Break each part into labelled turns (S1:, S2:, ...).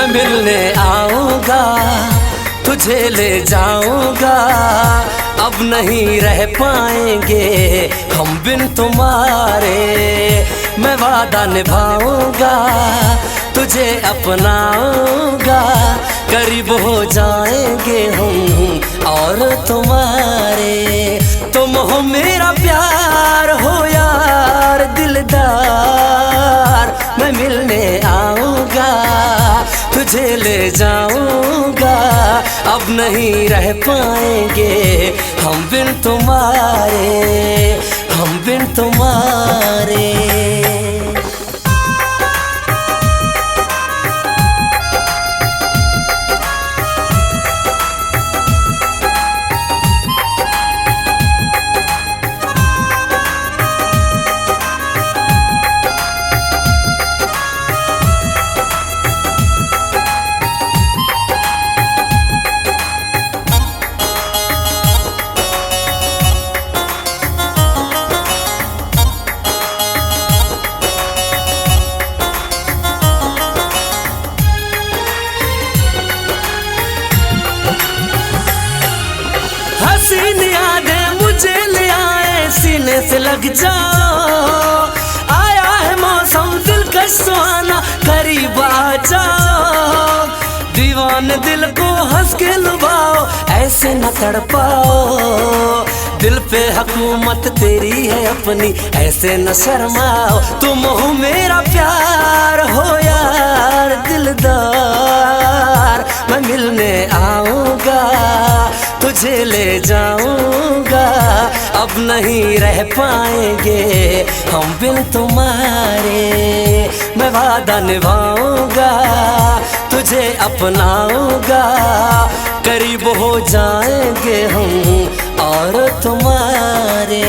S1: मैं मिलने आऊंगा, तुझे ले जाऊंगा, अब नहीं रह पाएंगे हम बिन तुम्हारे। मैं वादा निभाऊंगा, तुझे अपनाऊंगा, करीब हो जाएंगे हम और तुम्हारे। तुम हो मेरा प्यार, हो यार दिलदार। मैं मिलने आऊंगा, तुझे ले जाऊंगा, अब नहीं रह पाएंगे हम बिन तुम्हारे, हम बिन तुम्हारे। हसीन यादें मुझे ले आए, सीने से लग जाओ। आया है मौसम दिलकश सुहाना, करीब आ जाओ। दीवाने दिल को हंस के लुभाओ, ऐसे न तड़पाओ। दिल पे हुकूमत तेरी है अपनी, ऐसे न शर्माओ। तुम हो मेरा प्यार, हो यार दिलदार। मैं मिलने आऊंगा, तुझे ले जाऊंगा, अब नहीं रह पाएंगे हम बिन तुम्हारे। मैं वादा निभाऊंगा, तुझे अपनाऊंगा, करीब हो जाएंगे हम और तुम्हारे,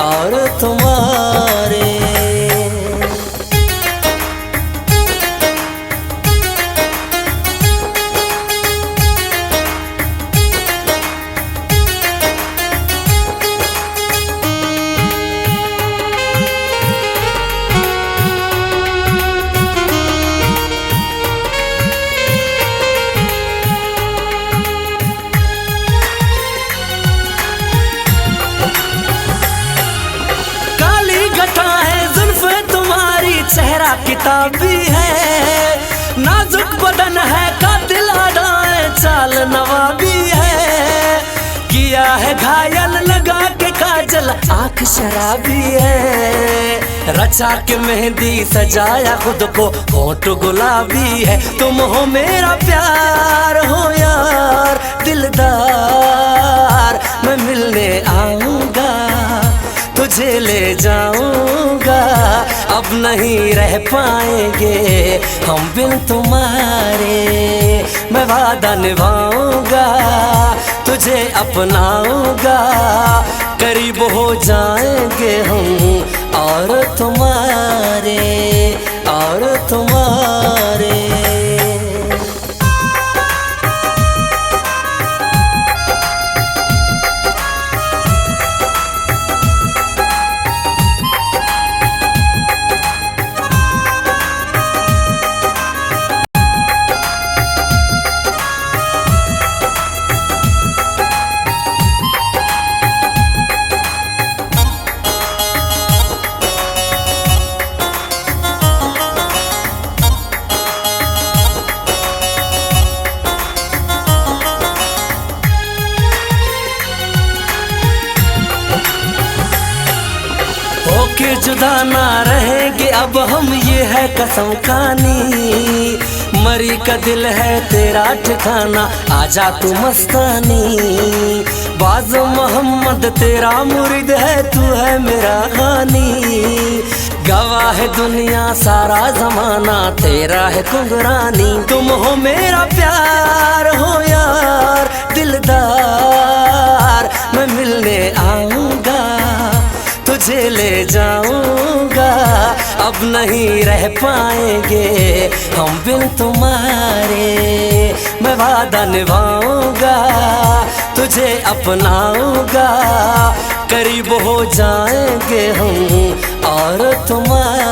S1: और तुम्हारे। चेहरा किताबी है, नाजुक बदन है, कातिल अदाएं, चाल नवाबी है। किया है घायल लगा के काजल, आँख शराबी है। रचा के मेहंदी सजाया खुद को, होंठ गुलाबी है। तुम हो मेरा प्यार, हो यार दिलदार। मैं मिलने आऊंगा, तुझे ले जाऊंगा, अब नहीं रह पाएंगे हम बिन तुम्हारे। मैं वादा निभाऊंगा, तुझे अपनाऊंगा, करीब हो जाएंगे हम और तुम्हारे, और तुम्हारे। के जुदा ना रहेंगे अब हम, ये है कसम खानी। मरी का दिल है तेरा ठिकाना, आजा तू मस्तानी। बाज़ो मोहम्मद तेरा मुरीद है, तू है मेरा हानी। गवाह है दुनिया सारा जमाना, तेरा है कुंगरानी। तुम हो मेरा प्यार, हो यार दिलदार। मैं मिलने आऊंगा, तुझे ले जाऊंगा, अब नहीं रह पाएंगे हम बिन तुम्हारे। मैं वादा निभाऊंगा, तुझे अपनाऊंगा, करीब हो जाएंगे हम और तुम्हारे।